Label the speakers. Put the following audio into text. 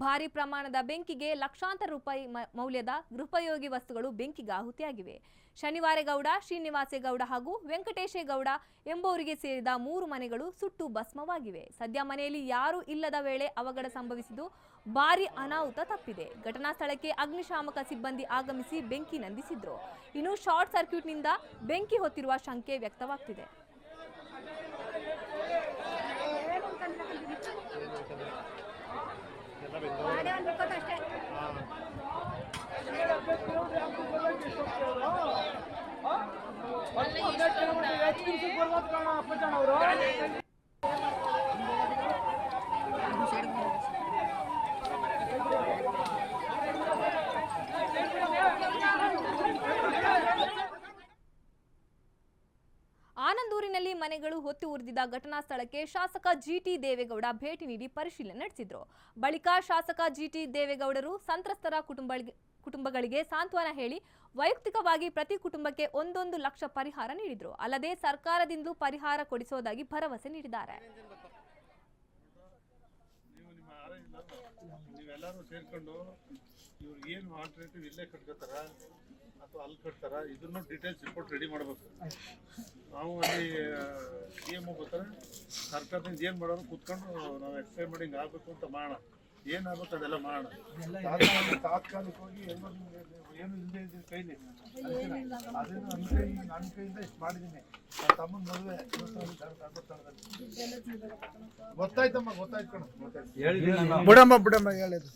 Speaker 1: ಭಾರಿ ಪ್ರಮಾಣದ ಬೆಂಕಿಗೆ ಲಕ್ಷಾಂತರ ರೂಪಾಯಿ ಮೌಲ್ಯದ ಗೃಹೋಪಯೋಗಿ ವಸ್ತುಗಳು ಬೆಂಕಿಗೆ ಆಹುತಿಯಾಗಿವೆ. ಶನಿವಾರೇಗೌಡ, ಶ್ರೀನಿವಾಸೇಗೌಡ ಹಾಗೂ ವೆಂಕಟೇಶೇಗೌಡ ಎಂಬುವರಿಗೆ ಸೇರಿದ 3 ಮನೆಗಳು ಸುಟ್ಟು ಭಸ್ಮವಾಗಿವೆ. ಸದ್ಯ ಮನೆಯಲ್ಲಿ ಯಾರೂ ಇಲ್ಲದ ವೇಳೆ ಅವಘಡ ಸಂಭವಿಸಿದ್ದು ಭಾರಿ ಅನಾಹುತ ತಪ್ಪಿದೆ. ಘಟನಾ ಸ್ಥಳಕ್ಕೆ ಅಗ್ನಿಶಾಮಕ ಸಿಬ್ಬಂದಿ ಆಗಮಿಸಿ ಬೆಂಕಿ ನಂದಿಸಿದ್ರು. ಇನ್ನು ಶಾರ್ಟ್ ಸರ್ಕ್ಯೂಟ್ನಿಂದ ಬೆಂಕಿ ಹೊತ್ತಿರುವ ಶಂಕೆ ವ್ಯಕ್ತವಾಗ್ತಿದೆ. ಆನಂದೂರಿನಲ್ಲಿ ಮನೆಗಳು ಹೊತ್ತಿ ಉರಿದಿದ್ದ ಘಟನಾ ಸ್ಥಳಕ್ಕೆ ಶಾಸಕ ಜಿಟಿ ದೇವೇಗೌಡ ಭೇಟಿ ನೀಡಿ ಪರಿಶೀಲನೆ ನಡೆಸಿದ್ರು. ಬಳಿಕ ಶಾಸಕ ಜಿಟಿ ದೇವೇಗೌಡರು ಸಂತ್ರಸ್ತರ ಕುಟುಂಬಗಳಿಗೆ ಸಾಂತ್ವನ ಹೇಳಿ ವೈಯಕ್ತಿಕವಾಗಿ ಪ್ರತಿ ಕುಟುಂಬಕ್ಕೆ 1 ಲಕ್ಷ ಪರಿಹಾರ ನೀಡಿದ್ರು. ಅಲ್ಲದೆ ಸರ್ಕಾರದಿಂದಲೂ ಪರಿಹಾರ ಕೊಡಿಸುವುದಾಗಿ ಭರವಸೆ ನೀಡಿದ್ದಾರೆ.
Speaker 2: ನೀವೆಲ್ಲರೂ ಸೇರ್ಕೊಂಡು ಇವ್ರು ಏನು ಆಲ್ಟರ್ನೇಟಿವ್ ಇಲ್ಲೇ ಕಟ್ಕೋತಾರ ಅಥವಾ ಅಲ್ಲಿ ಕಟ್ತಾರ ಇದನ್ನು ಡೀಟೇಲ್ಸ್ ರಿಪೋರ್ಟ್ ರೆಡಿ ಮಾಡ್ಬೇಕು. ನಾವು ಅಲ್ಲಿ CMO ಬರ್ತಾರೆ, ಸರ್ಕಾರದಿಂದ ಏನು ಮಾಡೋದು ಕೂತ್ಕೊಂಡು ನಾವು ಎಕ್ಸ್ಪ್ಲೈನ್ ಮಾಡಿ ಹಿಂಗೆ ಆಗಬೇಕು ಅಂತ ಮಾಡೋಣ. ಏನಾಗುತ್ತೆ ಅದೆಲ್ಲ ಮಾಡೋಣ. ತಾತ್ಕಾಲಿಕವಾಗಿ ಏನು ಇಲ್ಲದೆ ಇದ್ದೀವಿ ಕೈಲಿ ಅದನ್ನು ನನ್ನ ಕೈಯಿಂದ ಇಷ್ಟು ಮಾಡಿದ್ದೀನಿ. ನನ್ನ ತಮ್ಮನ ಮದುವೆ ಗೊತ್ತಾಯ್ತಮ್ಮ, ಗೊತ್ತಾಯ್ತು ಕಣ, ಗೊತ್ತಾಯ್ತು. ಬಿಡಮ್ಮ ಹೇಳಿದ್ರು.